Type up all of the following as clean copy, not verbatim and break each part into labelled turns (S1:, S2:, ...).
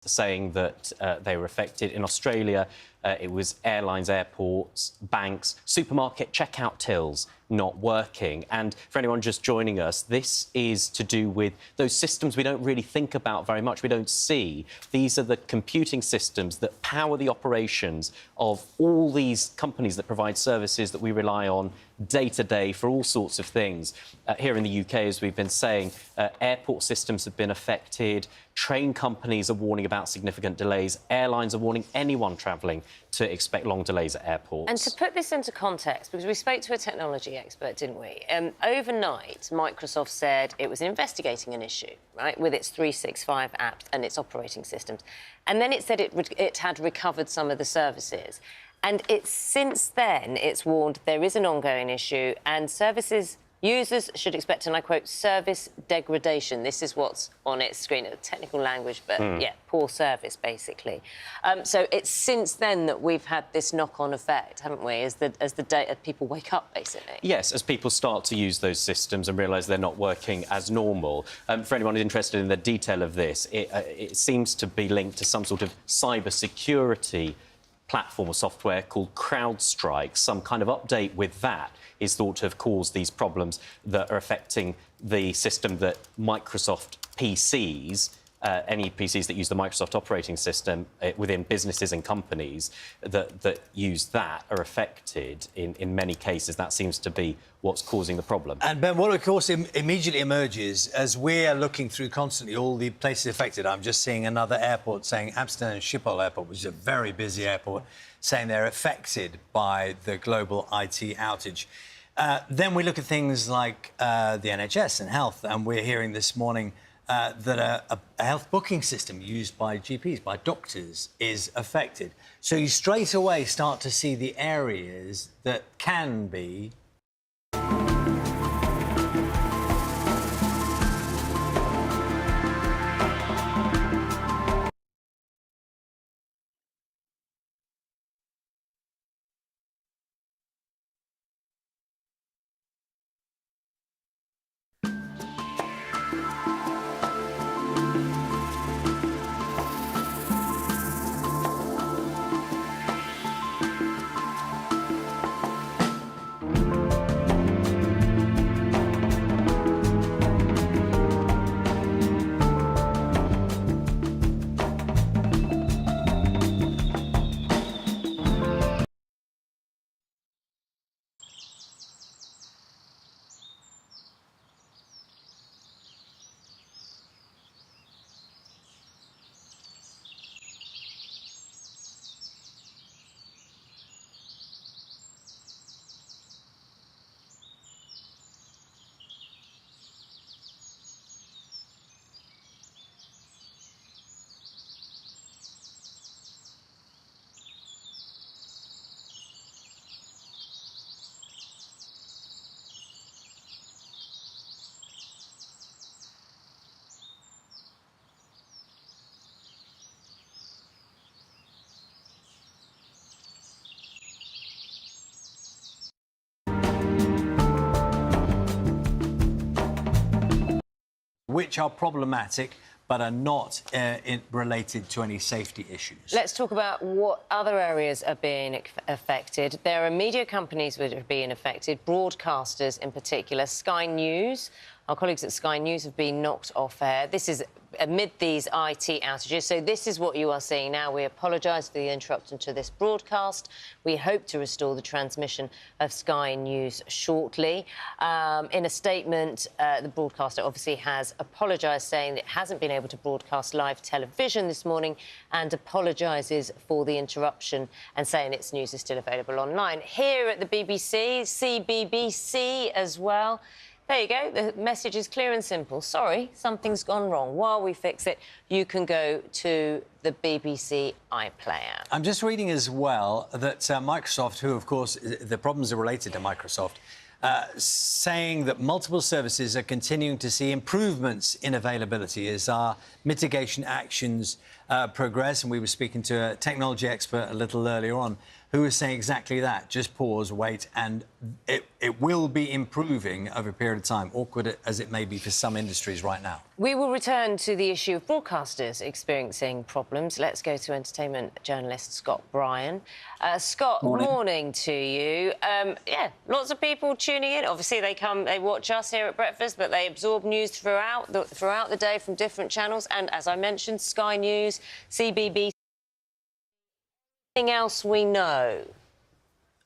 S1: saying that they were affected. In Australia, it was airlines, airports, banks, supermarket checkout tills not working. And for anyone just joining us, this is to do with those systems we don't really think about very much, we don't see. These are the computing systems that power the operations of all these companies that provide services that we rely on day to day for all sorts of things. Here in the UK, as we've been saying, airport systems have been affected, train companies are warning about significant delays, airlines are warning anyone travelling to expect long delays at airports.
S2: And to put this into context, because we spoke to a technology expert, didn't we? Overnight, Microsoft said it was investigating an issue, right, with its 365 apps and its operating systems. And then it said it had recovered some of the services. And since then, it's warned there is an ongoing issue and users should expect, and I quote, service degradation. This is what's on its screen, a technical language, but yeah, poor service, basically. So it's since then that we've had this knock-on effect, haven't we, as people wake up, basically? Yes, as people start to use those systems and realise they're not working as normal. For anyone who's interested in the detail of this, it seems to be linked to some sort of cyber-security platform or software called CrowdStrike. Some kind of update with that is thought to have caused these problems that are affecting the system that Microsoft PCs, any PCs that use the Microsoft operating system within businesses and companies that use that are affected in many cases. That seems to be what's causing the problem.
S3: And Ben, what of course immediately emerges as we're looking through constantly all the places affected. I'm just seeing another airport saying Amsterdam Schiphol Airport, which is a very busy airport, saying they're affected by the global IT outage. Then we look at things like the NHS and health, and we're hearing this morning that a health booking system used by GPs, by doctors, is affected. So you straight away start to see the areas that can be which are problematic but are not related to any safety issues. Let's talk about what other areas are being affected. There are media companies that are being affected, broadcasters in particular. Sky News, our colleagues at Sky News have been knocked off air. This is amid these IT outages. So this is what you are seeing now. We apologise for the interruption to this broadcast. We hope to restore the transmission of Sky News shortly. In a statement, the broadcaster obviously has apologised, saying it hasn't been able to broadcast live television this morning and apologises for the interruption and saying its news is still available online. Here at the BBC, CBBC as well. There you go. The message is clear and simple. Sorry, something's gone wrong. While we fix it, you can go to the BBC iPlayer. I'm just reading as well that Microsoft, who, of course, the problems are related to Microsoft, saying that multiple services are continuing to see improvements in availability as our mitigation actions progress. And we were speaking to a technology expert a little earlier on who was saying exactly that. Just pause, wait, and it will be improving over a period of time, awkward as it may be for some industries right now.
S2: We will return to the issue of broadcasters experiencing problems. Let's go to entertainment journalist Scott Bryan. Scott, morning to you. Yeah, lots of people tuning in. Obviously, they watch us here at Breakfast, but they absorb news throughout the day from different channels. And as I mentioned, Sky News, CBBC. Anything else we know?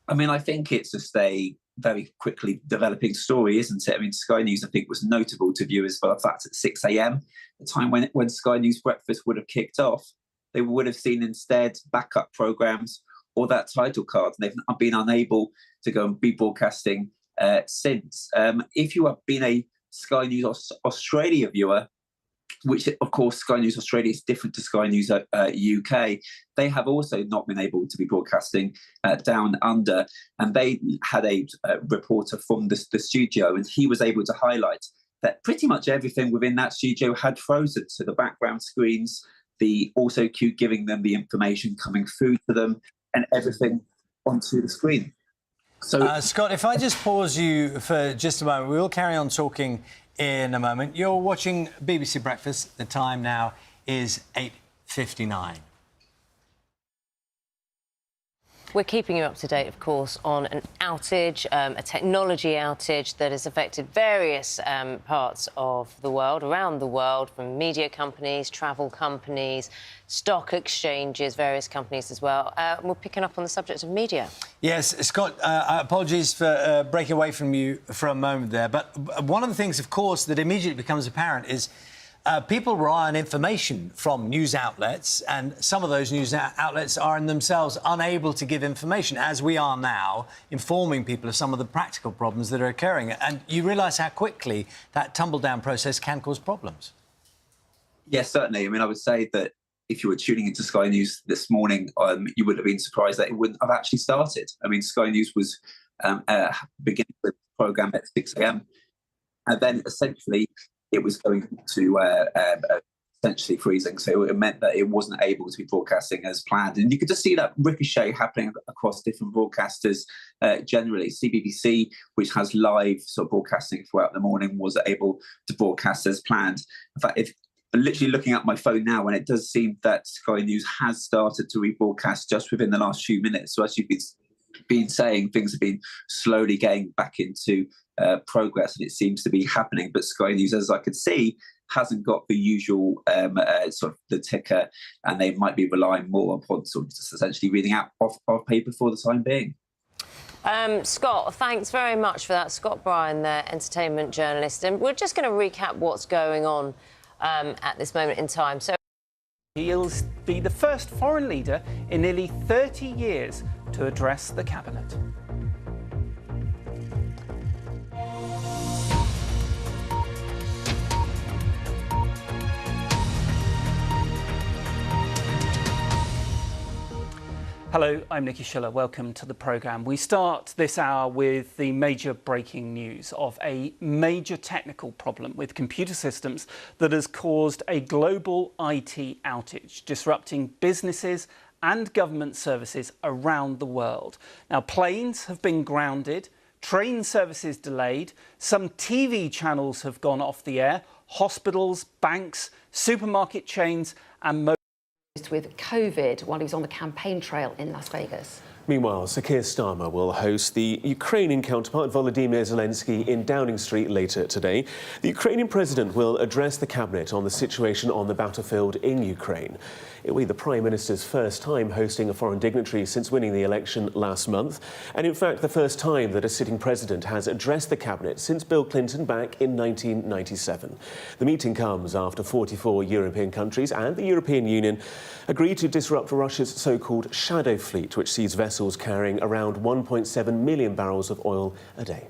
S4: I mean, I think it's just a very quickly developing story, isn't it? I mean, Sky News, I think, was notable to viewers for the fact at 6 a.m, the time when Sky News Breakfast would have kicked off. They would have seen instead backup programmes or that title card, and they've been unable to go and be broadcasting since. If you have been a Sky News Australia viewer, which, of course, Sky News Australia is different to Sky News UK, they have also not been able to be broadcasting down under. And they had a reporter from the studio, and he was able to highlight that pretty much everything within that studio had frozen. So the background screens, the auto cue giving them the information coming through to them, and everything onto the screen. So,
S3: Scott, if I just pause you for just a moment, we will carry on talking in a moment. You're watching BBC Breakfast. The time now is 8:59.
S2: We're keeping you up to date, of course, on an outage, a technology outage that has affected various parts of the world, around the world, from media companies, travel companies, stock exchanges, various companies as well. We're picking up on the subject of media.
S3: Yes, Scott, apologies for breaking away from you for a moment there. But one of the things, of course, that immediately becomes apparent is people rely on information from news outlets, and some of those news outlets are in themselves unable to give information, as we are now, informing people of some of the practical problems that are occurring. And you realise how quickly that tumble-down process can cause problems.
S4: Yes, certainly. I mean, I would say that if you were tuning into Sky News this morning, you would have been surprised that it wouldn't have actually started. I mean, Sky News was beginning the programme at 6 a.m, and then essentially it was going to essentially freezing. So it meant that it wasn't able to be broadcasting as planned. And you could just see that ricochet happening across different broadcasters generally. CBBC, which has live sort of broadcasting throughout the morning, was able to broadcast as planned. In fact, I'm literally looking at my phone now, and it does seem that Sky News has started to rebroadcast just within the last few minutes. So as you've been saying, things have been slowly getting back into progress, and it seems to be happening. But Sky News, as I could see, hasn't got the usual sort of the ticker, and they might be relying more upon sort of just essentially reading out off paper for the time being.
S2: Scott, thanks very much for that. Scott Bryan there, entertainment journalist. And we're just going to recap what's going on at this moment in time. So
S5: he'll be the first foreign leader in nearly 30 years to address the cabinet. Hello, I'm Nicky Schiller. Welcome to the programme. We start this hour with the major breaking news of a major technical problem with computer systems that has caused a global IT outage, disrupting businesses and government services around the world. Now, planes have been grounded, train services delayed, some TV channels have gone off the air, hospitals, banks, supermarket chains and
S6: with COVID while he was on the campaign trail in Las Vegas.
S7: Meanwhile, Sir Keir Starmer will host the Ukrainian counterpart Volodymyr Zelensky in Downing Street later today. The Ukrainian president will address the cabinet on the situation on the battlefield in Ukraine. It will be the Prime Minister's first time hosting a foreign dignitary since winning the election last month, and in fact the first time that a sitting president has addressed the cabinet since Bill Clinton back in 1997. The meeting comes after 44 European countries and the European Union agreed to disrupt Russia's so-called shadow fleet, which sees vessels carrying around 1.7 million barrels of oil a day.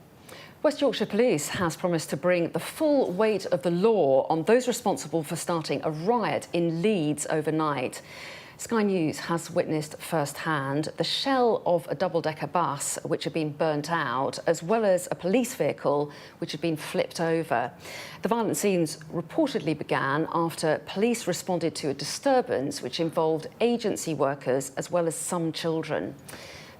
S6: West Yorkshire Police has promised to bring the full weight of the law on those responsible for starting a riot in Leeds overnight. Sky News has witnessed firsthand the shell of a double-decker bus which had been burnt out, as well as a police vehicle which had been flipped over. The violent scenes reportedly began after police responded to a disturbance which involved agency workers as well as some children.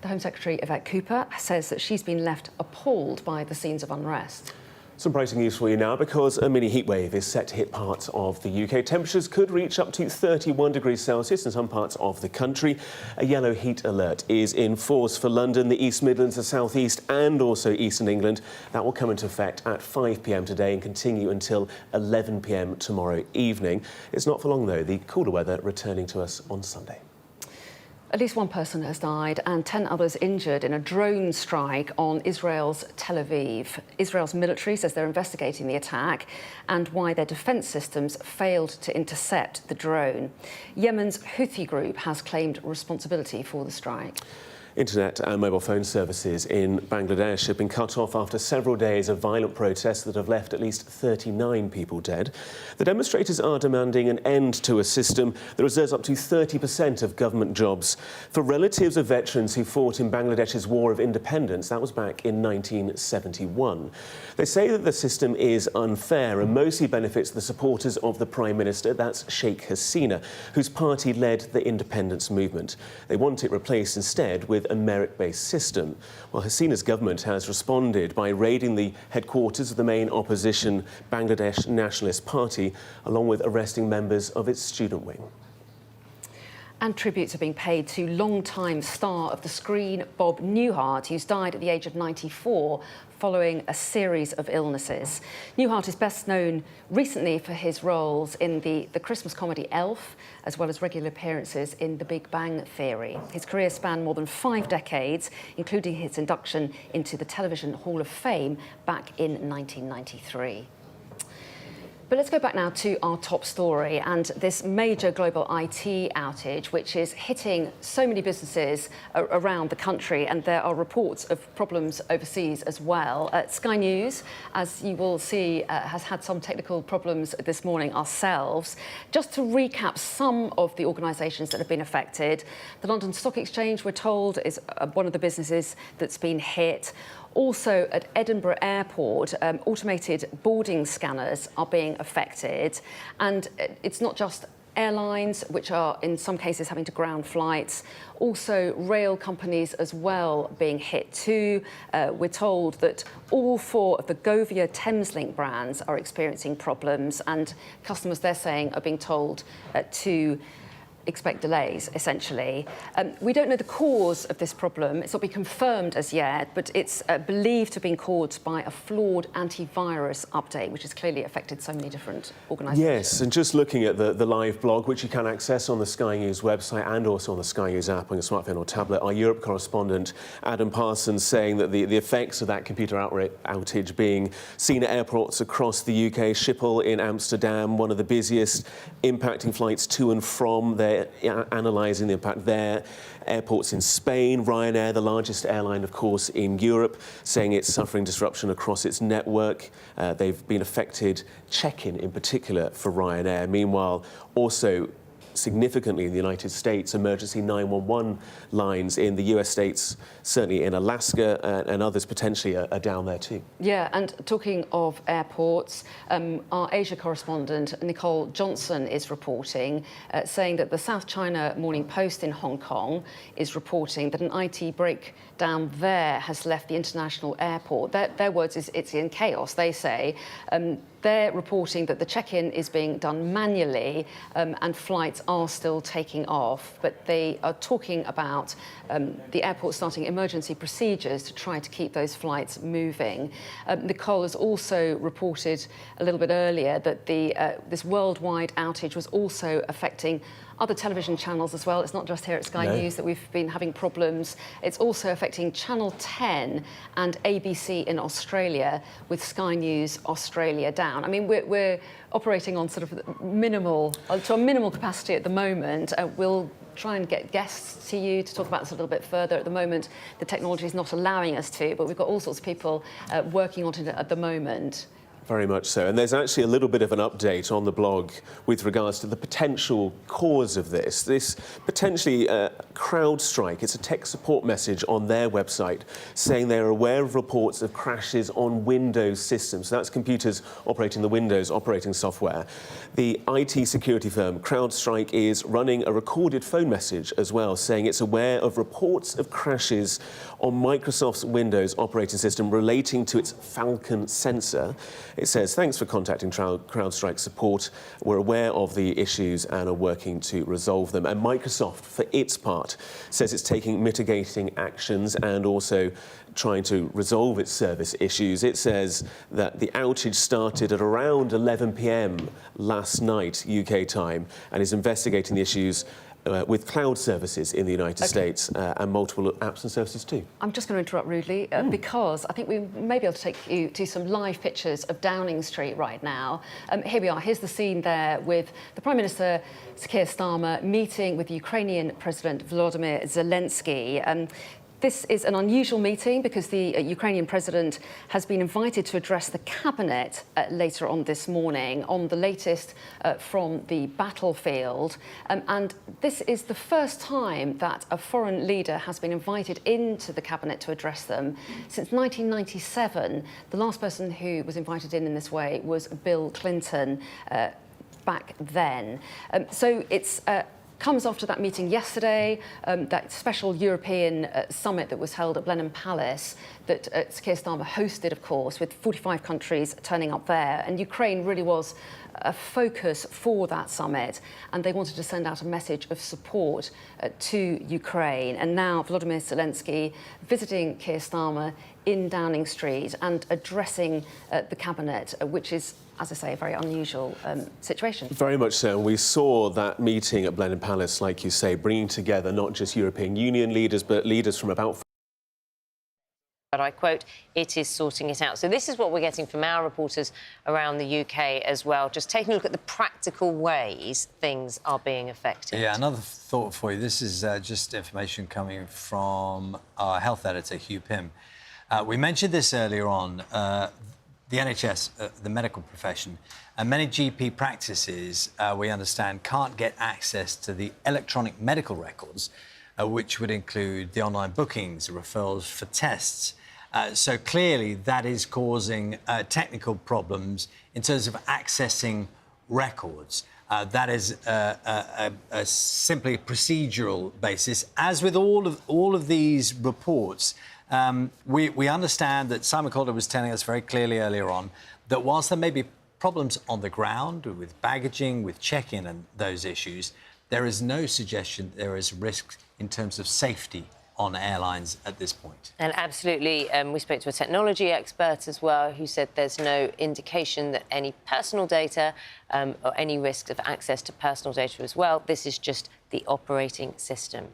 S6: The Home Secretary, Yvette Cooper, says that she's been left appalled by the scenes of unrest.
S7: Some breaking news for you now, because a mini heatwave is set to hit parts of the UK. Temperatures could reach up to 31 degrees Celsius in some parts of the country. A yellow heat alert is in force for London, the East Midlands, the South East and also Eastern England. That will come into effect at 5 p.m. today and continue until 11 p.m. tomorrow evening. It's not for long, though. The cooler weather returning to us on Sunday.
S6: At least one person has died and 10 others injured in a drone strike on Israel's Tel Aviv. Israel's military says they're investigating the attack and why their defence systems failed to intercept the drone. Yemen's Houthi group has claimed responsibility for the strike.
S7: Internet and mobile phone services in Bangladesh have been cut off after several days of violent protests that have left at least 39 people dead. The demonstrators are demanding an end to a system that reserves up to 30% of government jobs for relatives of veterans who fought in Bangladesh's War of Independence. That was back in 1971. They say that the system is unfair and mostly benefits the supporters of the Prime Minister, that's Sheikh Hasina, whose party led the independence movement. They want it replaced instead with a merit-based system. Well, Hasina's government has responded by raiding the headquarters of the main opposition Bangladesh Nationalist Party, along with arresting members of its student wing.
S6: And tributes are being paid to longtime star of the screen, Bob Newhart, who's died at the age of 94 following a series of illnesses. Newhart is best known recently for his roles in the Christmas comedy Elf, as well as regular appearances in The Big Bang Theory. His career spanned more than 5 decades, including his induction into the Television Hall of Fame back in 1993. But let's go back now to our top story and this major global IT outage, which is hitting so many businesses around the country, and there are reports of problems overseas as well. Sky News, as you will see, has had some technical problems this morning ourselves. Just to recap some of the organisations that have been affected, the London Stock Exchange, we're told, is one of the businesses that's been hit. Also, at Edinburgh Airport, automated boarding scanners are being affected. And it's not just airlines, which are in some cases having to ground flights, also rail companies as well being hit too. We're told that all 4 of the Govia Thameslink brands are experiencing problems, and customers, they're saying, are being told to expect delays, essentially. We don't know the cause of this problem. It's not been confirmed as yet, but it's believed to have been caused by a flawed antivirus update, which has clearly affected so many different organisations.
S7: Yes, and just looking at the live blog, which you can access on the Sky News website and also on the Sky News app on your smartphone or tablet, our Europe correspondent Adam Parsons saying that the effects of that computer outage being seen at airports across the UK, Schiphol in Amsterdam, one of the busiest, impacting flights to and from there. Analysing the impact there. Airports in Spain, Ryanair, the largest airline, of course, in Europe, saying it's suffering disruption across its network. They've been affected, check-in in particular for Ryanair. Meanwhile, also significantly in the United States, emergency 911 lines in the US states, certainly in Alaska, and others potentially are down there too.
S6: Yeah, and talking of airports, our Asia correspondent Nicole Johnson is reporting, saying that the South China Morning Post in Hong Kong is reporting that an IT breakdown there has left the international airport. Their words is it's in chaos, they say. They're reporting that the check-in is being done manually and flights are still taking off, but they are talking about the airport starting emergency procedures to try to keep those flights moving. Nicole has also reported a little bit earlier that this worldwide outage was also affecting other television channels as well. It's not just here at Sky News that we've been having problems. It's also affecting Channel 10 and ABC in Australia, with Sky News Australia down. I mean, we're operating on sort of to a minimal capacity at the moment. We'll try and get guests to you to talk about this a little bit further. At the moment, the technology is not allowing us to, but we've got all sorts of people working on it at the moment.
S7: Very much so. And there's actually a little bit of an update on the blog with regards to the potential cause of this. This potentially CrowdStrike, it's a tech support message on their website saying they're aware of reports of crashes on Windows systems. So that's computers operating the Windows operating software. The IT security firm CrowdStrike is running a recorded phone message as well, saying it's aware of reports of crashes on Microsoft's Windows operating system relating to its Falcon sensor. It says, thanks for contacting CrowdStrike support. We're aware of the issues and are working to resolve them. And Microsoft, for its part, says it's taking mitigating actions and also trying to resolve its service issues. It says that the outage started at around 11 p.m. last night, UK time, and is investigating the issues with cloud services in the United States and multiple apps and services too.
S6: I'm just going to interrupt rudely because I think we may be able to take you to some live pictures of Downing Street right now. Here we are. Here's the scene there with the Prime Minister, Keir Starmer, meeting with Ukrainian President Volodymyr Zelensky. This is an unusual meeting because the Ukrainian president has been invited to address the cabinet later on this morning on the latest from the battlefield. And this is the first time that a foreign leader has been invited into the cabinet to address them. Since 1997, the last person who was invited in this way was Bill Clinton back then. So it's comes after that meeting yesterday, that special European summit that was held at Blenheim Palace that Keir Starmer hosted, of course, with 45 countries turning up there. And Ukraine really was a focus for that summit, and they wanted to send out a message of support to Ukraine. And now Volodymyr Zelensky visiting Keir Starmer in Downing Street and addressing the cabinet, which is, as I say, a very unusual situation.
S7: Very much so. We saw that meeting at Blenheim Palace, like you say, bringing together not just European Union leaders, but leaders from about...
S2: But I quote, it is sorting it out. So this is what we're getting from our reporters around the UK as well, just taking a look at the practical ways things are being affected.
S3: Yeah, another thought for you. This is just information coming from our health editor, Hugh Pym. We mentioned this earlier on. The NHS, the medical profession, and many GP practices, we understand, can't get access to the electronic medical records, which would include the online bookings, referrals for tests. So clearly that is causing technical problems in terms of accessing records. That is simply a procedural basis. As with all of these reports, we understand that Simon Calder was telling us very clearly earlier on that whilst there may be problems on the ground with baggaging, with check-in and those issues, there is no suggestion there is risk in terms of safety on airlines at this point.
S2: And absolutely, we spoke to a technology expert as well who said there's no indication that any personal data or any risk of access to personal data as well. This is just the operating system.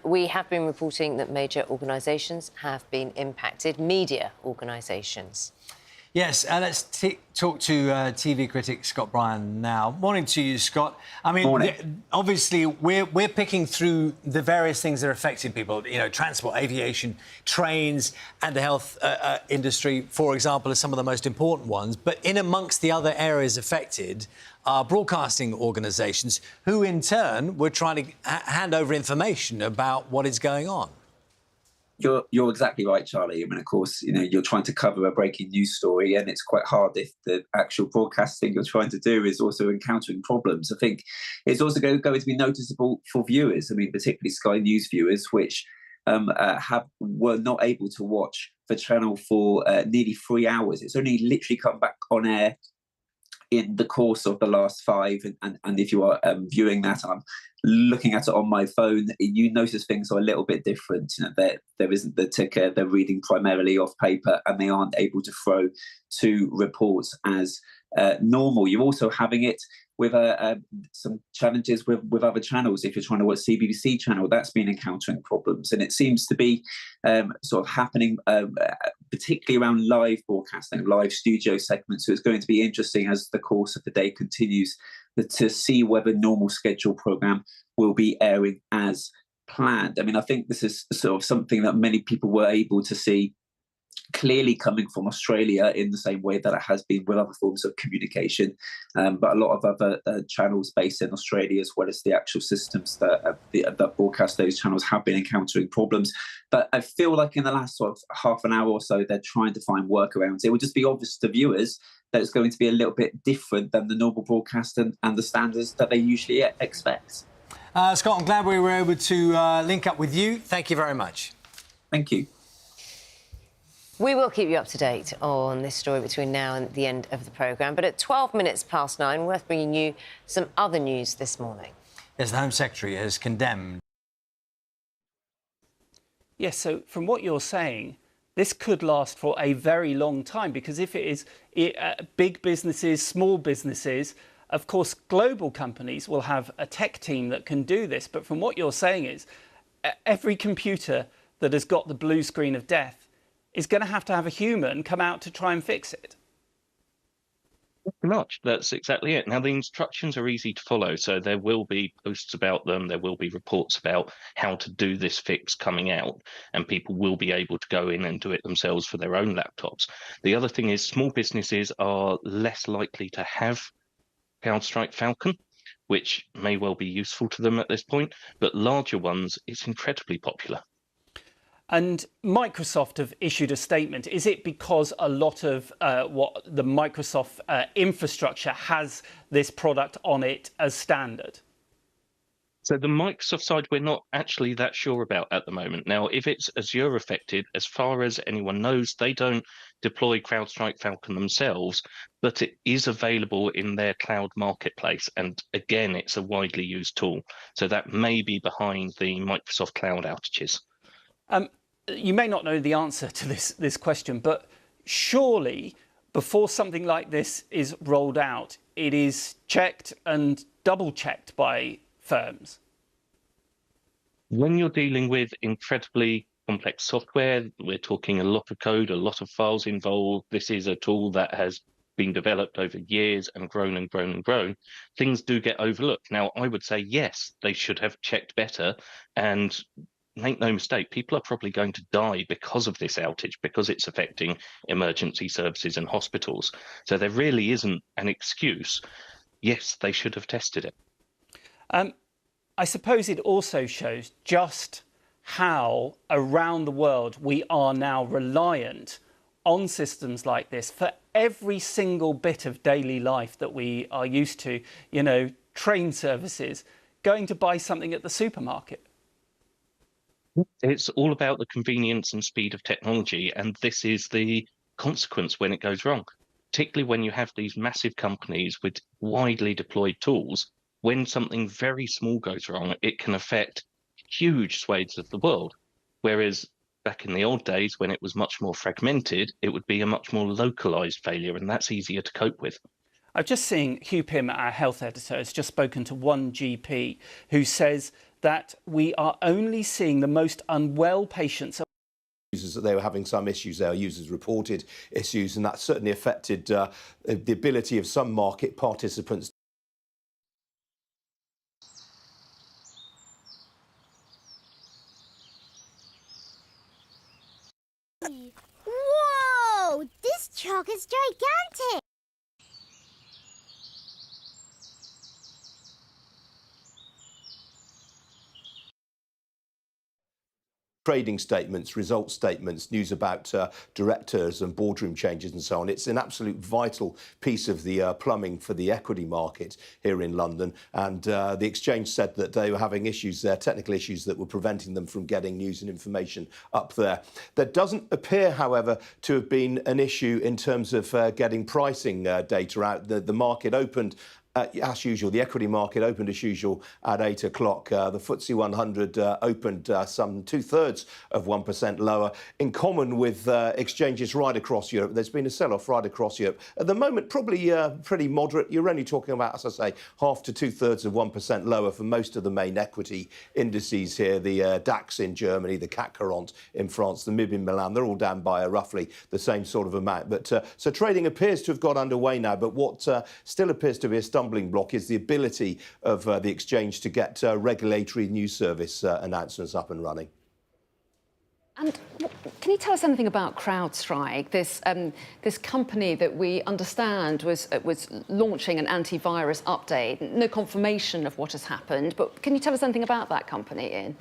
S2: We have been reporting that major organisations have been impacted, media organisations.
S3: Yes, let's talk to TV critic Scott Bryan now. Morning to you, Scott. I mean, obviously, we're picking through the various things that are affecting people. You know, transport, aviation, trains, and the health industry, for example, are some of the most important ones. But in amongst the other areas affected are broadcasting organisations who, in turn, were trying to hand over information about what is going on.
S4: You're exactly right, Charlie. I mean, of course, you know, you're trying to cover a breaking news story, and it's quite hard if the actual broadcasting you're trying to do is also encountering problems. I think it's also going to be noticeable for viewers. I mean, particularly Sky News viewers, which were not able to watch the channel for nearly 3 hours. It's only literally come back on air in the course of the last 5, and if you are viewing that, I'm looking at it on my phone, you notice things are a little bit different. You know, there isn't the ticker, they're reading primarily off paper, and they aren't able to throw to reports as normal. You're also having it with some challenges with other channels. If you're trying to watch CBBC channel, that's been encountering problems, and it seems to be sort of happening particularly around live broadcasting, live studio segments. So it's going to be interesting as the course of the day continues to see whether normal schedule programme will be airing as planned. I mean, I think this is sort of something that many people were able to see clearly coming from Australia in the same way that it has been with other forms of communication, but a lot of other channels based in Australia, as well as the actual systems that broadcast those channels, have been encountering problems. But I feel like in the last sort of half an hour or so, they're trying to find workarounds. It would just be obvious to viewers that it's going to be a little bit different than the normal broadcast and the standards that they usually expect.
S3: Scott, I'm glad we were able to link up with you. Thank you very much.
S4: Thank you.
S2: We will keep you up to date on this story between now and the end of the programme. But at 12 minutes past 9, worth bringing you some other news this morning.
S3: Yes, the Home Secretary has condemned.
S5: Yes, so from what you're saying, this could last for a very long time, because if it is big businesses, small businesses, of course, global companies will have a tech team that can do this. But from what you're saying is every computer that has got the blue screen of death is going to have a human come out to try and fix it.
S8: Pretty much. That's exactly it. Now, the instructions are easy to follow, so there will be posts about them, there will be reports about how to do this fix coming out, and people will be able to go in and do it themselves for their own laptops. The other thing is small businesses are less likely to have CrowdStrike Falcon, which may well be useful to them at this point, but larger ones, it's incredibly popular.
S5: And Microsoft have issued a statement. Is it because a lot of what the Microsoft infrastructure has this product on it as standard?
S8: So the Microsoft side, we're not actually that sure about at the moment. Now, if it's Azure affected, as far as anyone knows, they don't deploy CrowdStrike Falcon themselves, but it is available in their cloud marketplace. And again, it's a widely used tool. So that may be behind the Microsoft cloud outages.
S5: You may not know the answer to this question, but surely before something like this is rolled out, it is checked and double-checked by firms.
S8: When you're dealing with incredibly complex software, we're talking a lot of code, a lot of files involved. This is a tool that has been developed over years and grown and grown and grown. Things do get overlooked. Now, I would say, yes, they should have checked better, and make no mistake, people are probably going to die because of this outage, because it's affecting emergency services and hospitals. So there really isn't an excuse. Yes, they should have tested it.
S5: I suppose it also shows just how around the world we are now reliant on systems like this for every single bit of daily life that we are used to. You know, train services, going to buy something at the supermarket.
S8: It's all about the convenience and speed of technology, and this is the consequence when it goes wrong, particularly when you have these massive companies with widely deployed tools. When something very small goes wrong, it can affect huge swathes of the world, whereas back in the old days, when it was much more fragmented, it would be a much more localized failure, and that's easier to cope with.
S5: I've just seen Hugh Pym, our health editor, has just spoken to one GP who says that we are only seeing the most unwell patients.
S9: Users that they were having some issues. Their users reported issues, and that certainly affected the ability of some market participants.
S10: Whoa! This truck is gigantic!
S9: Trading statements, results statements, news about directors and boardroom changes and so on. It's an absolute vital piece of the plumbing for the equity market here in London. And the exchange said that they were having issues there, technical issues that were preventing them from getting news and information up there. There doesn't appear, however, to have been an issue in terms of getting pricing data out. The market opened as usual, the equity market opened as usual at 8 o'clock. The FTSE 100 opened some 2/3 of 1% lower. In common with exchanges right across Europe, there's been a sell-off right across Europe. At the moment, probably pretty moderate. You're only talking about, as I say, 1/2 to 2/3 of 1% lower for most of the main equity indices here. The DAX in Germany, the CAC 40 in France, the MIB in Milan, they're all down by roughly the same sort of amount. But so trading appears to have got underway now, but what still appears to be a stumbling block is the ability of the exchange to get regulatory news service announcements up and running.
S6: And can you tell us anything about CrowdStrike, this company that we understand was launching an antivirus update? No confirmation of what has happened, but can you tell us anything about that company, Ian?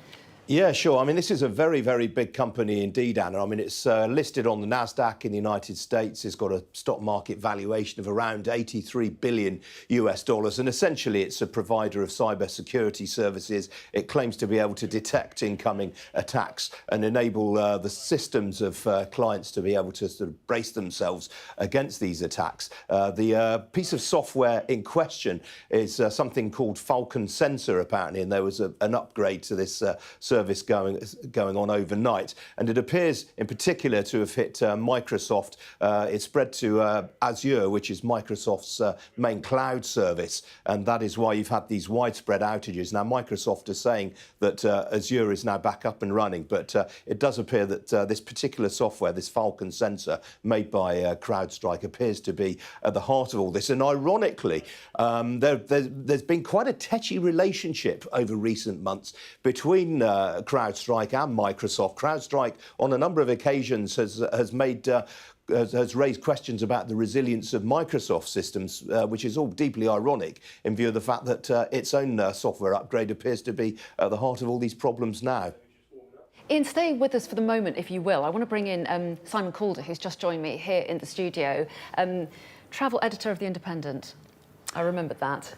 S9: Yeah, sure. I mean, this is a very, very big company indeed, Anna. I mean, it's listed on the NASDAQ in the United States. It's got a stock market valuation of around 83 billion US dollars. And essentially, it's a provider of cybersecurity services. It claims to be able to detect incoming attacks and enable the systems of clients to be able to sort of brace themselves against these attacks. The piece of software in question is something called Falcon Sensor, apparently, and there was an upgrade to this service going on overnight, and it appears in particular to have hit Microsoft. It spread to Azure, which is Microsoft's main cloud service, and that is why you've had these widespread outages. Now, Microsoft is saying that Azure is now back up and running, but it does appear that this particular software, this Falcon Sensor made by CrowdStrike, appears to be at the heart of all this. And ironically, there's been quite a tetchy relationship over recent months between CrowdStrike and Microsoft. CrowdStrike, on a number of occasions, has raised questions about the resilience of Microsoft systems, which is all deeply ironic in view of the fact that its own software upgrade appears to be at the heart of all these problems now.
S6: Ian, stay with us for the moment, if you will. I want to bring in Simon Calder, who's just joined me here in the studio, travel editor of The Independent. I remembered that.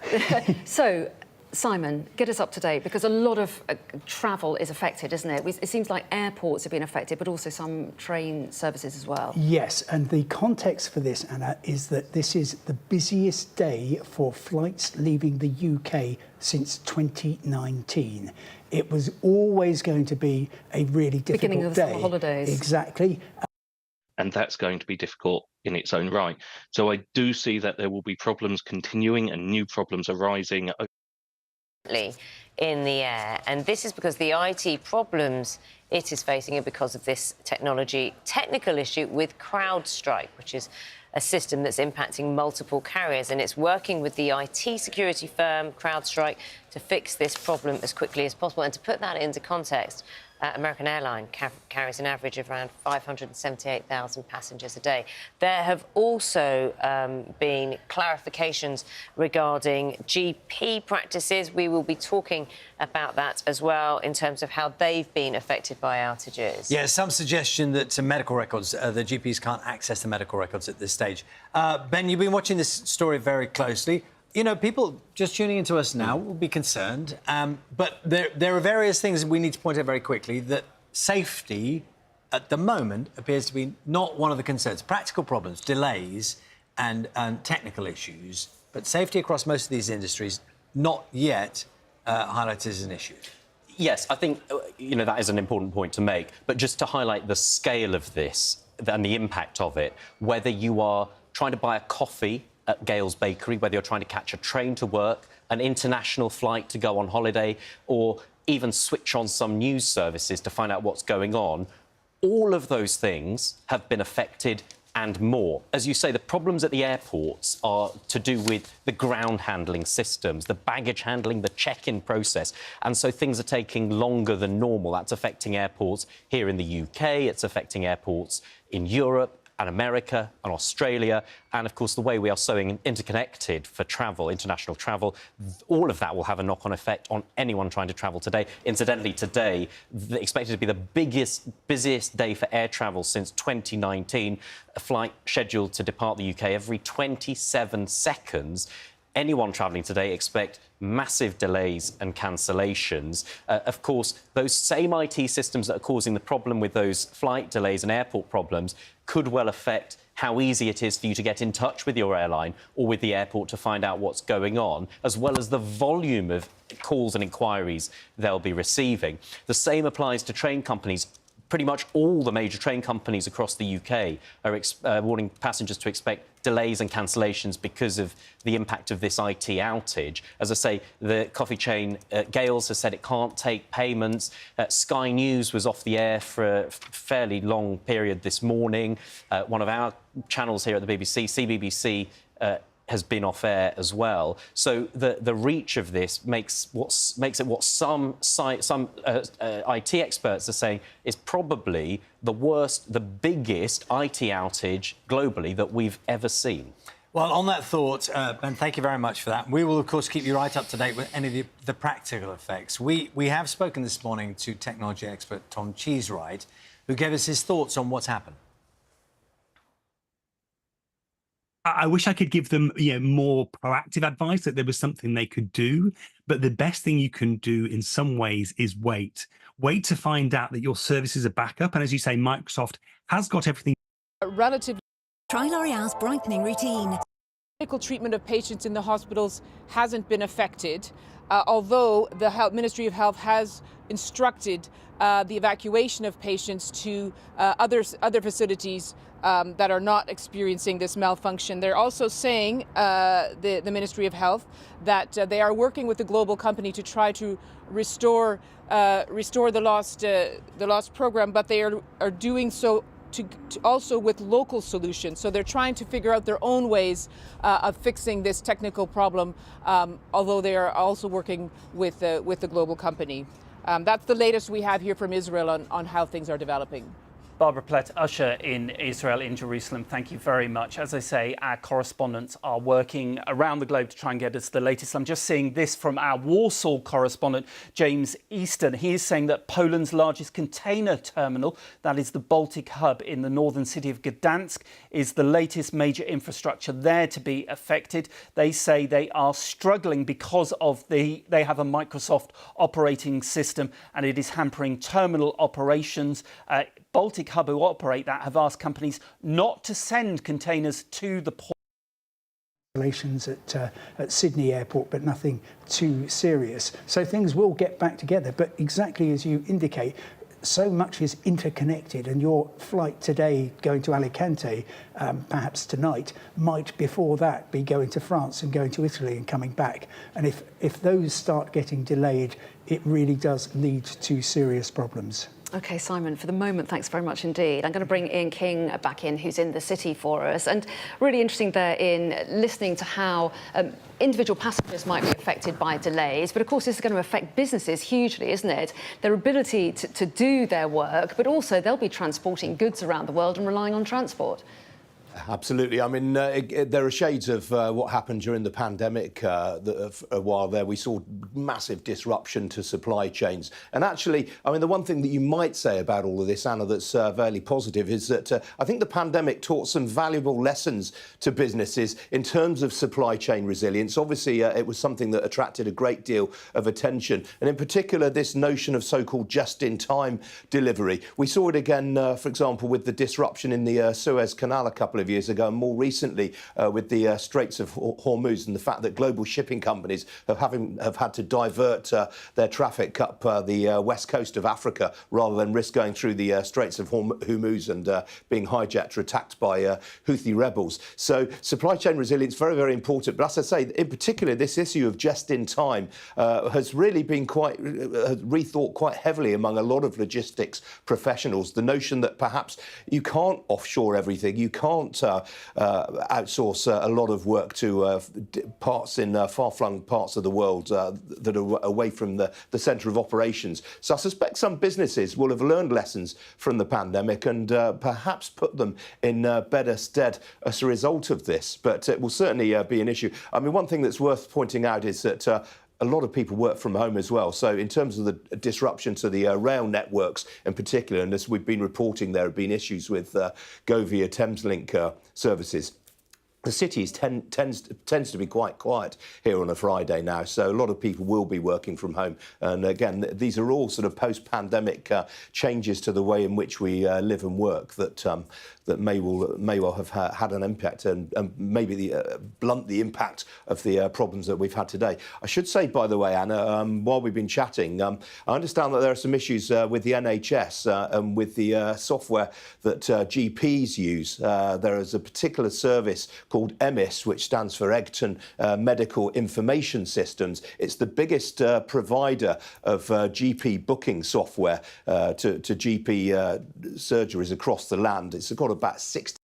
S6: So, Simon, get us up to date, because a lot of travel is affected, isn't it? It seems like airports have been affected, but also some train services as well.
S11: Yes, and the context for this, Anna, is that this is the busiest day for flights leaving the UK since 2019. It was always going to be a really difficult
S6: beginning of the
S11: day.
S6: Summer holidays.
S11: Exactly.
S8: And that's going to be difficult in its own right. So I do see that there will be problems continuing and new problems arising
S2: in the air, and this is because the IT problems it is facing are because of this technical issue with CrowdStrike, which is a system that's impacting multiple carriers, and it's working with the IT security firm CrowdStrike to fix this problem as quickly as possible. And to put that into context, American Airlines carries an average of around 578,000 passengers a day. There have also been clarifications regarding GP practices. We will be talking about that as well in terms of how they've been affected by outages.
S3: Yeah, some suggestion that medical records, the GPs can't access the medical records at this stage. Ben, you've been watching this story very closely. You know, people just tuning into us now will be concerned, but there are various things we need to point out very quickly. That safety, at the moment, appears to be not one of the concerns. Practical problems, delays and technical issues, but safety across most of these industries, not yet highlighted as an issue.
S1: Yes, I think, you know, that is an important point to make, but just to highlight the scale of this and the impact of it, whether you are trying to buy a coffee at Gale's Bakery, whether you're trying to catch a train to work, an international flight to go on holiday, or even switch on some news services to find out what's going on, all of those things have been affected and more. As you say, the problems at the airports are to do with the ground handling systems, the baggage handling, the check-in process. And so things are taking longer than normal. That's affecting airports here in the UK, it's affecting airports in Europe and America and Australia, and of course the way we are so interconnected for travel, international travel, all of that will have a knock-on effect on anyone trying to travel today. Incidentally, today expected to be the busiest day for air travel since 2019. A flight scheduled to depart the UK every 27 seconds. Anyone travelling today expect massive delays and cancellations. Of course, those same IT systems that are causing the problem with those flight delays and airport problems could well affect how easy it is for you to get in touch with your airline or with the airport to find out what's going on, as well as the volume of calls and inquiries they'll be receiving. The same applies to train companies. Pretty much all the major train companies across the UK are warning passengers to expect delays and cancellations because of the impact of this IT outage. As I say, the coffee chain Gale's has said it can't take payments. Sky News was off the air for a fairly long period this morning. One of our channels here at the BBC, CBBC, has been off air as well. So the reach of this makes it what some IT experts are saying is probably the worst, the biggest IT outage globally that we've ever seen.
S3: Well, on that thought, Ben, thank you very much for that. We will, of course, keep you right up to date with any of the practical effects. We have spoken this morning to technology expert Tom Cheesewright, who gave us his thoughts on what's happened.
S12: I wish I could give them more proactive advice, that there was something they could do. But the best thing you can do in some ways is wait. Wait to find out that your services are back up. And as you say, Microsoft has got everything.
S13: Relatively.
S14: Try L'Oreal's brightening routine.
S13: Medical treatment of patients in the hospitals hasn't been affected, although the Ministry of Health has instructed the evacuation of patients to other facilities that are not experiencing this malfunction. They're also saying, the Ministry of Health, that they are working with the global company to try to restore the lost program, but they are doing so to also with local solutions. So they're trying to figure out their own ways of fixing this technical problem, although they are also working with the global company. That's the latest we have here from Israel on how things are developing.
S5: Barbara Plett, Usher in Israel, in Jerusalem, thank you very much. As I say, our correspondents are working around the globe to try and get us the latest. I'm just seeing this from our Warsaw correspondent, James Easton. He is saying that Poland's largest container terminal, that is the Baltic hub in the northern city of Gdansk, is the latest major infrastructure there to be affected. They say they are struggling because of they have a Microsoft operating system and it is hampering terminal operations. Baltic Hub, who operate that, have asked companies not to send containers to the port.
S11: Relations at Sydney Airport, but nothing too serious. So things will get back together. But exactly as you indicate, so much is interconnected, and your flight today going to Alicante, perhaps tonight, might before that be going to France and going to Italy and coming back. And if those start getting delayed, it really does lead to serious problems.
S6: OK, Simon, for the moment, thanks very much indeed. I'm going to bring Ian King back in, who's in the city for us. And really interesting there in listening to how individual passengers might be affected by delays. But of course, this is going to affect businesses hugely, isn't it? Their ability to do their work, but also they'll be transporting goods around the world and relying on transport.
S9: Absolutely. I mean, there are shades of what happened during the pandemic a while there. We saw massive disruption to supply chains. And actually, I mean, the one thing that you might say about all of this, Anna, that's fairly positive is that I think the pandemic taught some valuable lessons to businesses in terms of supply chain resilience. Obviously, it was something that attracted a great deal of attention. And in particular, this notion of so-called just-in-time delivery. We saw it again, for example, with the disruption in the Suez Canal a couple of years ago, and more recently with the Straits of Hormuz, and the fact that global shipping companies have had to divert their traffic up the west coast of Africa rather than risk going through the Straits of Hormuz and being hijacked or attacked by Houthi rebels. So supply chain resilience, very, very important. But as I say, in particular, this issue of just-in-time has really been rethought quite heavily among a lot of logistics professionals. The notion that perhaps you can't offshore everything, you can't outsource a lot of work to parts in far-flung parts of the world that are away from the centre of operations. So I suspect some businesses will have learned lessons from the pandemic and perhaps put them in better stead as a result of this. But it will certainly be an issue. I mean, one thing that's worth pointing out is that a lot of people work from home as well. So in terms of the disruption to the rail networks in particular, and as we've been reporting, there have been issues with Govia Thameslink services. The city tends to be quite quiet here on a Friday now, so a lot of people will be working from home. And again, these are all sort of post-pandemic changes to the way in which we live and work that may well have had an impact and maybe blunt the impact of the problems that we've had today. I should say, by the way, Anna, while we've been chatting, I understand that there are some issues with the NHS and with the software that GPs use. There is a particular service called EMIS, which stands for Egerton Medical Information Systems. It's the biggest provider of GP booking software to GP surgeries across the land. It's got about 60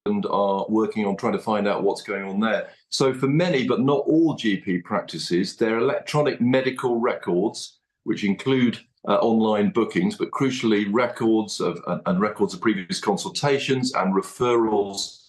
S15: are working on trying to find out what's going on there. So for many, but not all GP practices, their electronic medical records, which include online bookings, but crucially records of previous consultations and referrals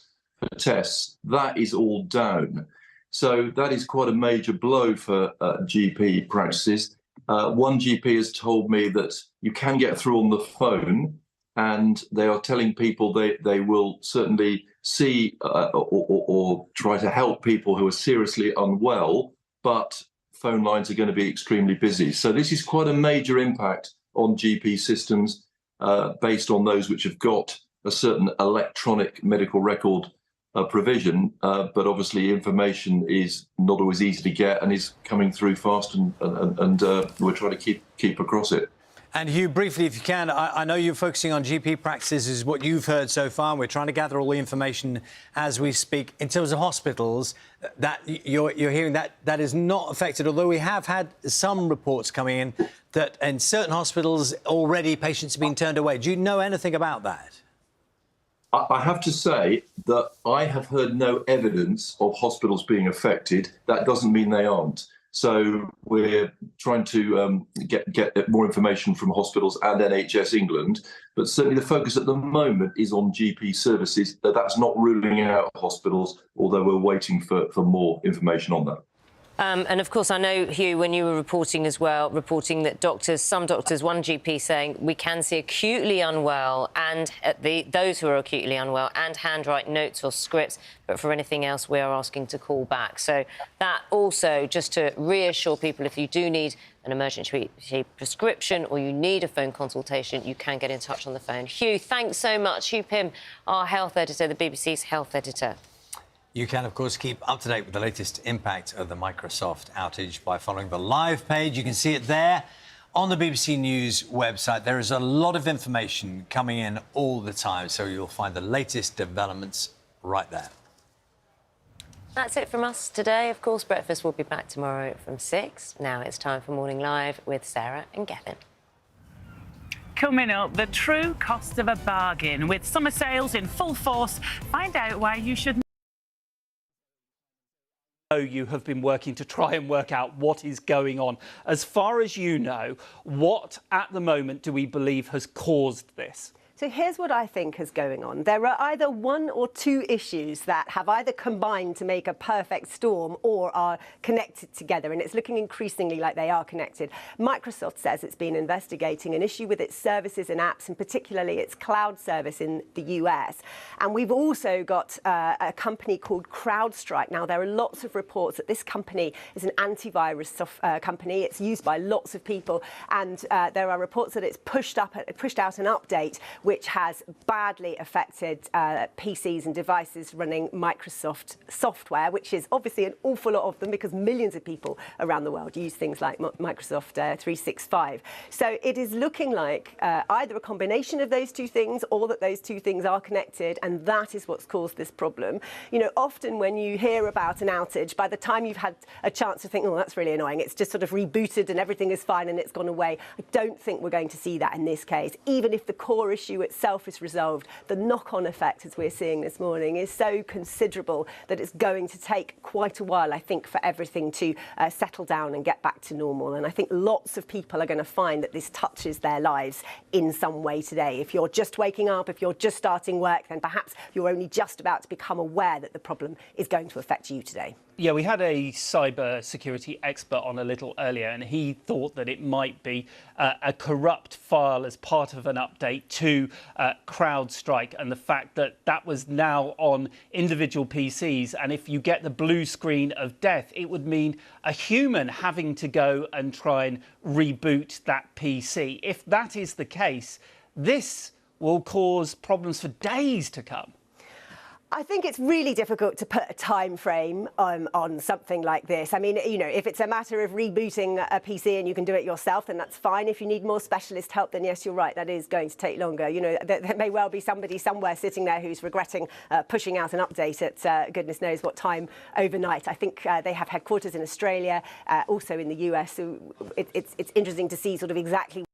S15: for tests, that is all down. So that is quite a major blow for GP practices. One GP has told me that you can get through on the phone, and they are telling people they will certainly see or try to help people who are seriously unwell, but phone lines are going to be extremely busy. So this is quite a major impact on GP systems based on those which have got a certain electronic medical record provision, but obviously information is not always easy to get and is coming through fast, and we're trying to keep across it.
S3: And Hugh, briefly, if you can, I know you're focusing on GP practices, is what you've heard so far. We're trying to gather all the information as we speak. In terms of hospitals, that you're hearing that is not affected, although we have had some reports coming in that in certain hospitals already patients have been turned away. Do you know anything about that?
S15: I have to say that I have heard no evidence of hospitals being affected. That doesn't mean they aren't. So we're trying to get more information from hospitals and NHS England, but certainly the focus at the moment is on GP services. That's not ruling out hospitals, although we're waiting for more information on that.
S2: And of course, I know, Hugh, when you were reporting as well, reporting that some doctors, one GP saying we can see acutely unwell and those who are acutely unwell and handwrite notes or scripts, but for anything else, we are asking to call back. So that also, just to reassure people, if you do need an emergency prescription or you need a phone consultation, you can get in touch on the phone. Hugh, thanks so much. Hugh Pym, our health editor, the BBC's health editor.
S3: You can, of course, keep up to date with the latest impact of the Microsoft outage by following the live page. You can see it there on the BBC News website. There is a lot of information coming in all the time, so you'll find the latest developments right there.
S2: That's it from us today. Of course, breakfast will be back tomorrow from 6. Now it's time for Morning Live with Sarah and Gavin.
S16: Coming up, the true cost of a bargain. With summer sales in full force, find out why you should.
S5: You have been working to try and work out what is going on. As far as you know, what at the moment do we believe has caused this?
S17: So here's what I think is going on. There are either one or two issues that have either combined to make a perfect storm or are connected together, and it's looking increasingly like they are connected. Microsoft says it's been investigating an issue with its services and apps, and particularly its cloud service in the US. And we've also got a company called CrowdStrike. Now, there are lots of reports that this company is an antivirus company. It's used by lots of people, and there are reports that it's pushed out an update which has badly affected PCs and devices running Microsoft software, which is obviously an awful lot of them because millions of people around the world use things like Microsoft 365. So it is looking like either a combination of those two things or that those two things are connected, and that is what's caused this problem. You know, often when you hear about an outage, by the time you've had a chance to think, oh, that's really annoying, it's just sort of rebooted and everything is fine and it's gone away. I don't think we're going to see that in this case. Even if the core issue itself is resolved, the knock-on effect, as we're seeing this morning, is so considerable that it's going to take quite a while, I think, for everything to settle down and get back to normal. And I think lots of people are going to find that this touches their lives in some way today. If you're just waking up, if you're just starting work, then perhaps you're only just about to become aware that the problem is going to affect you today.
S5: Yeah, we had a cyber security expert on a little earlier, and he thought that it might be a corrupt file as part of an update to CrowdStrike, and the fact that that was now on individual PCs. And if you get the blue screen of death, it would mean a human having to go and try and reboot that PC. If that is the case, this will cause problems for days to come.
S17: I think it's really difficult to put a time frame on something like this. I mean, you know, if it's a matter of rebooting a PC and you can do it yourself, then that's fine. If you need more specialist help, then yes, you're right, that is going to take longer. You know, there may well be somebody somewhere sitting there who's regretting pushing out an update at goodness knows what time overnight. I think they have headquarters in Australia, also in the US, so it's interesting to see sort of exactly.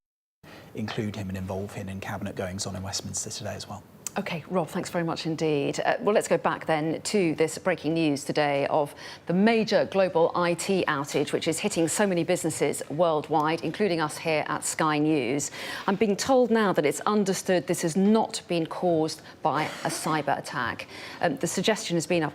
S18: Include him and involve him in cabinet goings on in Westminster today as well.
S6: OK, Rob, thanks very much indeed. Well, let's go back then to this breaking news today of the major global IT outage, which is hitting so many businesses worldwide, including us here at Sky News. I'm being told now that it's understood this has not been caused by a cyber attack. The suggestion has been up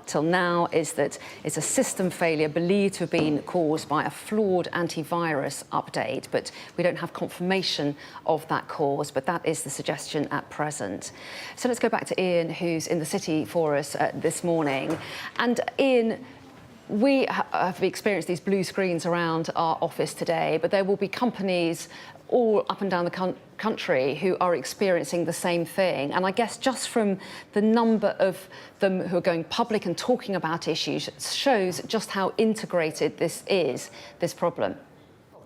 S6: till now is that it's a system failure believed to have been caused by a flawed antivirus update, but we don't have confirmation of that cause, but that is the suggestion at present. So let's go back to Ian, who's in the city for us this morning. And Ian, we have experienced these blue screens around our office today, but there will be companies all up and down the country who are experiencing the same thing. And I guess just from the number of them who are going public and talking about issues shows just how integrated this is, this problem.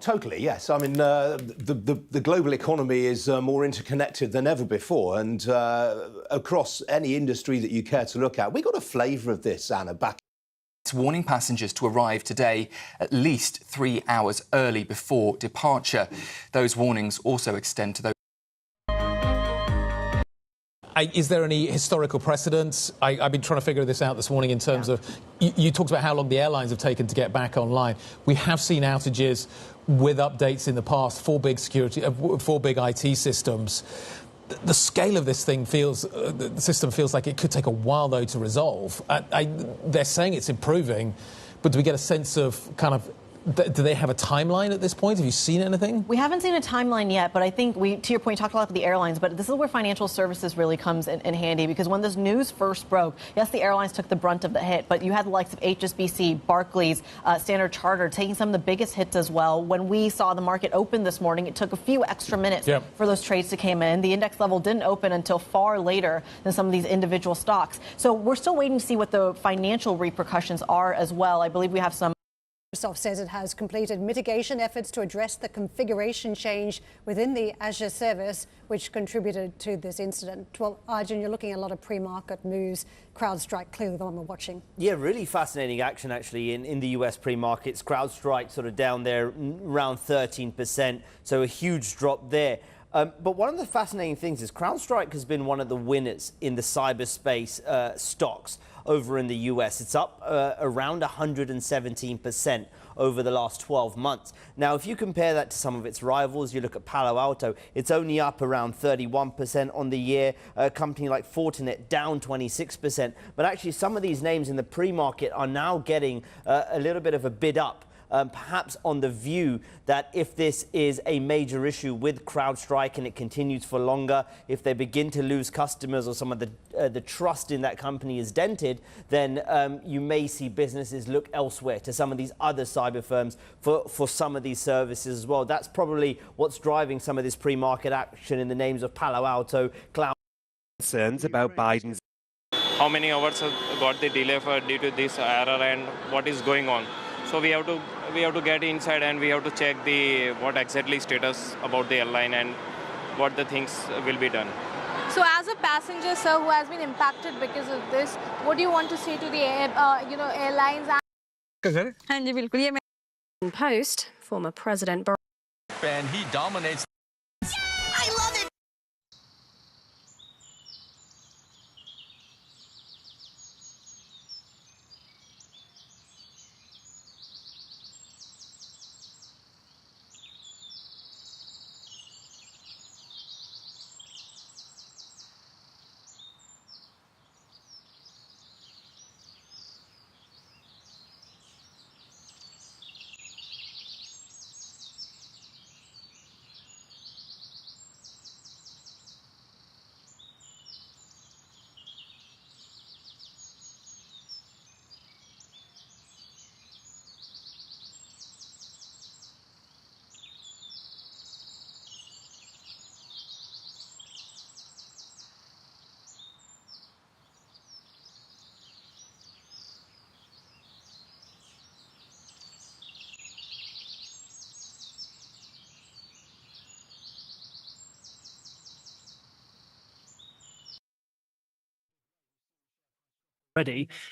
S9: Totally, yes. I mean, the global economy is more interconnected than ever before, and across any industry that you care to look at. We got a flavour of this, Anna, back.
S18: It's warning passengers to arrive today at least 3 hours early before departure. Those warnings also extend to those.
S19: Is there any historical precedence? I've been trying to figure this out this morning in terms of, you talked about how long the airlines have taken to get back online. We have seen outages with updates in the past for big IT systems. The scale of this thing the system feels like it could take a while, though, to resolve. They're saying it's improving, but do we get a sense of kind of, do they have a timeline at this point? Have you seen anything?
S20: We haven't seen a timeline yet, but I think to your point, talked a lot about the airlines, but this is where financial services really comes in handy, because when this news first broke, yes, the airlines took the brunt of the hit, but you had the likes of HSBC, Barclays, Standard Chartered taking some of the biggest hits as well. When we saw the market open this morning, it took a few extra minutes for those trades to come in. The index level didn't open until far later than some of these individual stocks. So we're still waiting to see what the financial repercussions are as well. I believe we have some.
S21: Microsoft says it has completed mitigation efforts to address the configuration change within the Azure service, which contributed to this incident. Well, Arjun, you're looking at a lot of pre-market moves. CrowdStrike, clearly the one we're watching.
S22: Yeah, really fascinating action, actually, in the US pre-markets. CrowdStrike sort of down there around 13%, so a huge drop there. But one of the fascinating things is CrowdStrike has been one of the winners in the cyberspace stocks over in the US. It's up around 117% over the last 12 months. Now, if you compare that to some of its rivals, you look at Palo Alto, it's only up around 31% on the year. A company like Fortinet down 26%. But actually, some of these names in the pre-market are now getting a little bit of a bid up. Perhaps on the view that if this is a major issue with CrowdStrike and it continues for longer, if they begin to lose customers or some of the trust in that company is dented, then you may see businesses look elsewhere to some of these other cyber firms for some of these services as well. That's probably what's driving some of this pre-market action in the names of Palo Alto, Cloud.
S23: Concerns about Biden's.
S24: How many hours got the delay due to this error and what is going on? So we have to get inside and we have to check what exactly status about the airline and what the things will be done.
S25: So as a passenger, sir, who has been impacted because of this, what do you want to say to the airlines?
S26: In post, former President Barack.
S27: And he dominates.
S26: I love it.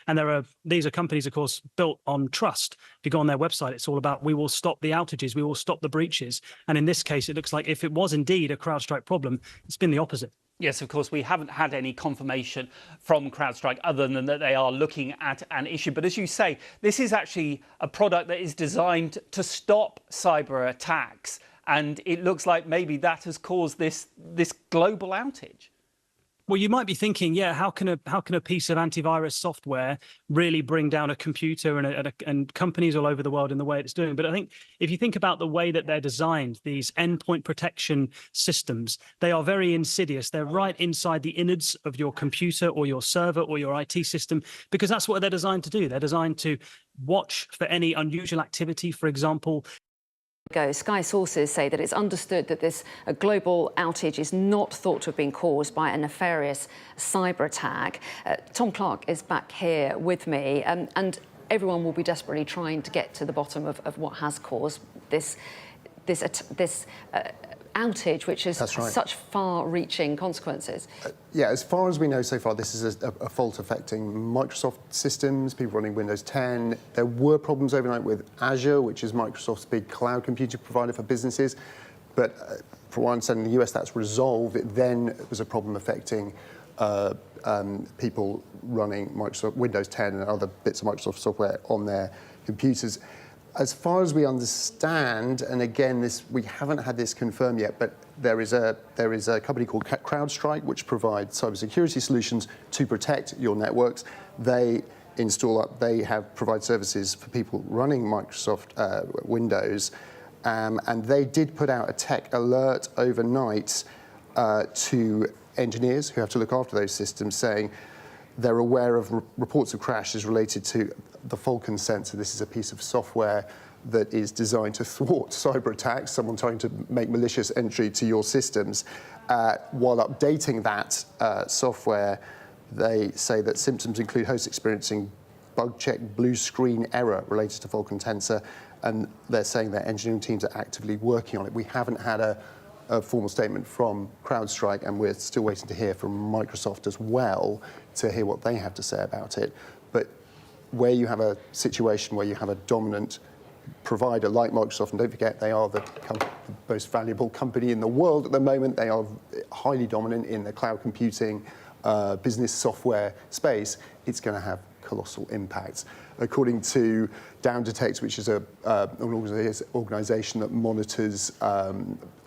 S28: And these are companies, of course, built on trust. If you go on their website, it's all about, we will stop the outages, we will stop the breaches. And in this case, it looks like if it was indeed a CrowdStrike problem, it's been the opposite.
S5: Yes, of course, we haven't had any confirmation from CrowdStrike other than that they are looking at an issue. But as you say, this is actually a product that is designed to stop cyber attacks. And it looks like maybe that has caused this global outage.
S28: Well, you might be thinking, yeah, how can a piece of antivirus software really bring down a computer and companies all over the world in the way it's doing? But I think if you think about the way that they're designed, these endpoint protection systems, they are very insidious. They're right inside the innards of your computer or your server or your IT system, because that's what they're designed to do. They're designed to watch for any unusual activity, for example.
S6: Sky sources say that it's understood that this global outage is not thought to have been caused by a nefarious cyber attack. Tom Clark is back here with me, and everyone will be desperately trying to get to the bottom of what has caused this outage, which has such far-reaching consequences.
S1: Yeah, as far as we know so far, this is a fault affecting Microsoft systems, people running Windows 10. There were problems overnight with Azure, which is Microsoft's big cloud computing provider for businesses. But from what I understand, in the US, that's resolved. It then was a problem affecting people running Microsoft Windows 10 and other bits of Microsoft software on their computers. As far as we understand, and again, we haven't had this confirmed yet, but there is a company called CrowdStrike which provides cybersecurity solutions to protect your networks. They provide services for people running Microsoft Windows, and they did put out a tech alert overnight to engineers who have to look after those systems, saying they're aware of reports of crashes related to the Falcon sensor. This is a piece of software that is designed to thwart cyber attacks, someone trying to make malicious entry to your systems. While updating that software, they say that symptoms include hosts experiencing bug check blue screen error related to Falcon sensor, and they're saying their engineering teams are actively working on it. We haven't had a formal statement from CrowdStrike, and we're still waiting to hear from Microsoft as well to hear what they have to say about it. But where you have a situation where you have a dominant provider like Microsoft, and don't forget they are the most valuable company in the world at the moment, they are highly dominant in the cloud computing business software space, it's going to have colossal impacts. According to Down Detect, which is an organization that monitors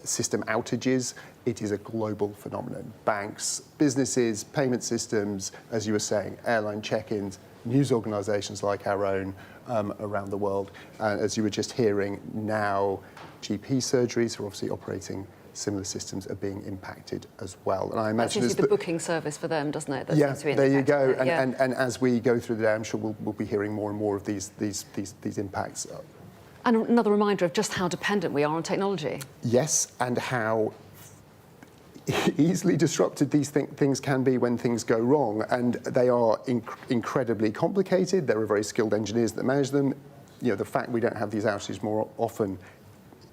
S1: system outages, it is a global phenomenon. Banks, businesses, payment systems, as you were saying, airline check-ins, news organizations like our own around the world. And as you were just hearing, now GP surgeries are obviously operating similar systems are being impacted as well. And I imagine
S6: it's the booking service for them, doesn't it?
S1: Yeah, there you go. And as we go through the day, I'm sure we'll be hearing more and more of these impacts.
S6: And another reminder of just how dependent we are on technology.
S1: Yes, and how easily disrupted these things can be when things go wrong. And they are incredibly complicated. There are very skilled engineers that manage them. You know, the fact we don't have these outages more often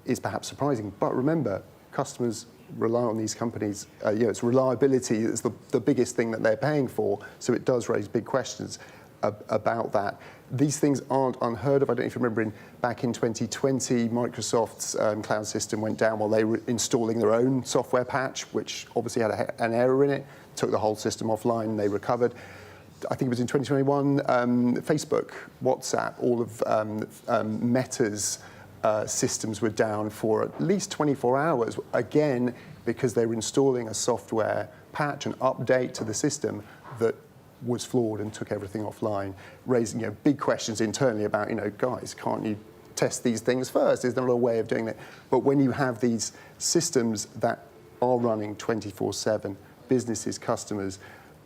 S1: is perhaps surprising. But remember, customers rely on these companies. It's reliability is the biggest thing that they're paying for. So it does raise big questions about that. These things aren't unheard of. I don't know if you remember back in 2020, Microsoft's cloud system went down while they were installing their own software patch, which obviously had an error in it, took the whole system offline, they recovered. I think it was in 2021, Facebook, WhatsApp, all of Meta's systems were down for at least 24 hours, again, because they were installing a software patch, an update to the system that was flawed and took everything offline, raising big questions internally about, guys, can't you test these things first? Is there a way of doing that? But when you have these systems that are running 24/7, businesses, customers,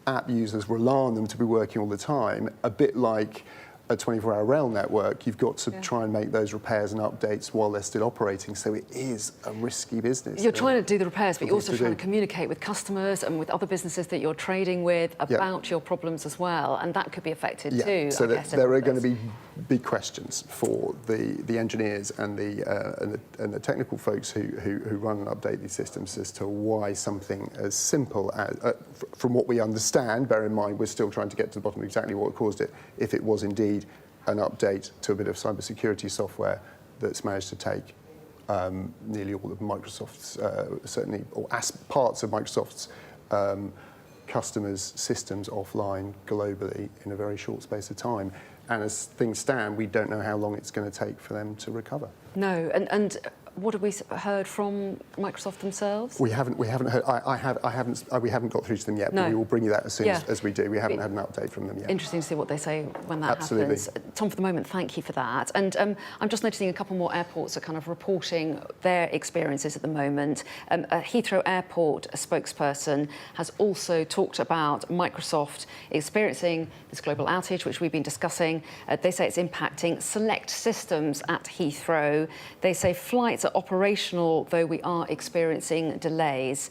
S1: app users rely on them to be working all the time, a bit like a 24-hour rail network, you've got to try and make those repairs and updates while they're still operating. So it is a risky business.
S6: You're trying to do the repairs, but you're also trying to communicate with customers and with other businesses that you're trading with about your problems as well, and that could be affected too.
S1: So there are going to be big questions for the engineers and the technical folks who run and update these systems as to why something as simple as, from what we understand, bear in mind we're still trying to get to the bottom of exactly what caused it, if it was indeed an update to a bit of cybersecurity software that's managed to take nearly all of Microsoft's, certainly, or parts of Microsoft's customers' systems offline globally in a very short space of time. And as things stand, we don't know how long it's going to take for them to recover.
S6: No, and what have we heard from Microsoft themselves?
S1: We haven't heard. We haven't got through to them yet,
S6: No.
S1: but we will bring you that as soon
S6: Yeah.
S1: as we do. We haven't had an update from them yet.
S6: Interesting to see what they say when that
S1: Absolutely.
S6: happens. Tom, for the moment, thank you for that. And I'm just noticing a couple more airports are kind of reporting their experiences at the moment. Heathrow Airport, a spokesperson, has also talked about Microsoft experiencing this global outage, which we've been discussing. They say it's impacting select systems at Heathrow. They say flights are operational, though we are experiencing delays.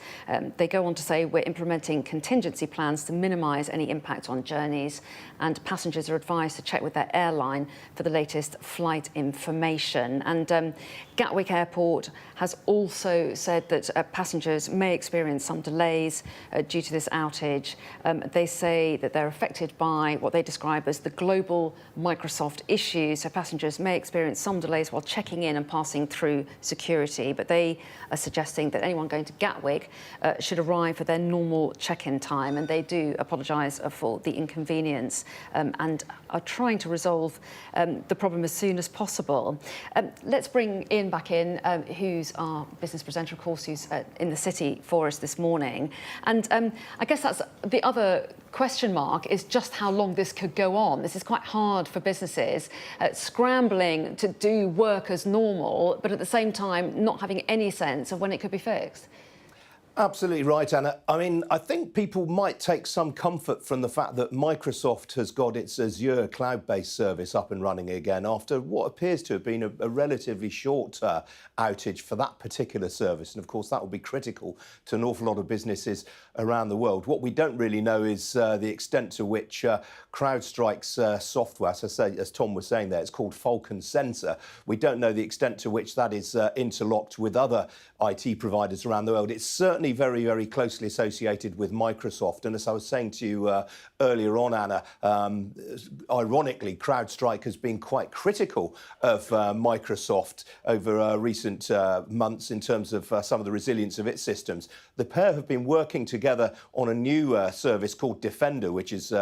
S6: They go on to say we're implementing contingency plans to minimise any impact on journeys, and passengers are advised to check with their airline for the latest flight information. And Gatwick Airport has also said that passengers may experience some delays due to this outage. They say that they're affected by what they describe as the global Microsoft issue. So passengers may experience some delays while checking in and passing through security, but they are suggesting that anyone going to Gatwick should arrive at their normal check-in time, and they do apologise for the inconvenience and are trying to resolve the problem as soon as possible. Let's bring Ian back in, who's our business presenter, of course, who's in the city for us this morning. And I guess that's the other question mark, is just how long this could go on. This is quite hard for businesses, scrambling to do work as normal, but at the same time not having any sense of when it could be fixed.
S9: Absolutely right, Anna. I mean, I think people might take some comfort from the fact that Microsoft has got its Azure cloud-based service up and running again after what appears to have been a relatively short outage for that particular service. And of course, that will be critical to an awful lot of businesses around the world. What we don't really know is the extent to which CrowdStrike's software, as Tom was saying there, it's called Falcon Sensor. We don't know the extent to which that is interlocked with other IT providers around the world. It's certainly very, very closely associated with Microsoft. And as I was saying to you earlier on, Anna, ironically, CrowdStrike has been quite critical of Microsoft over recent months in terms of some of the resilience of its systems. The pair have been working together on a new service called Defender, which is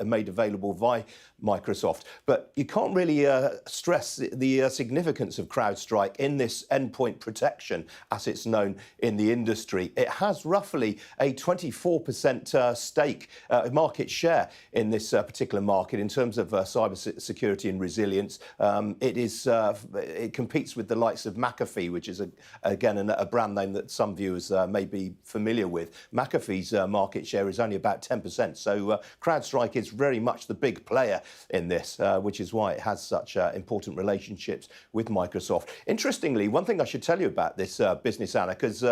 S9: made available by Microsoft. But you can't really stress the significance of CrowdStrike in this endpoint protection, as it's known in the industry. It has roughly a 24% stake, market share in this particular market in terms of cyber security and resilience. It competes with the likes of McAfee, which is again a brand name that some viewers may be familiar with. McAfee's market share is only about 10%. So CrowdStrike is very much the big player in this, which is why it has such important relationships with Microsoft. Interestingly, one thing I should tell you about this business, Anna, because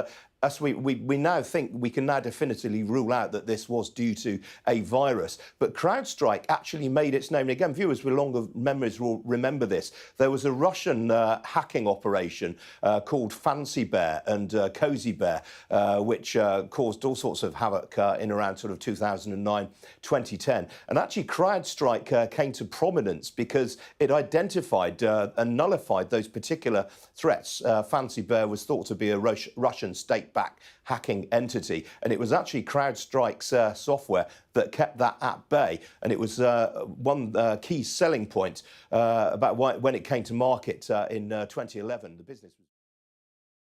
S9: as we now think we can now definitively rule out that this was due to a virus. But CrowdStrike actually made its name. And again, viewers with longer memories will remember this. There was a Russian hacking operation called Fancy Bear and Cozy Bear, which caused all sorts of havoc in around sort of 2009, 2010. And actually, CrowdStrike came to prominence because it identified and nullified those particular threats. Fancy Bear was thought to be a Russian state-backed hacking entity, and it was actually CrowdStrike's software that kept that at bay. And it was one key selling point about when it came to market in 2011. The business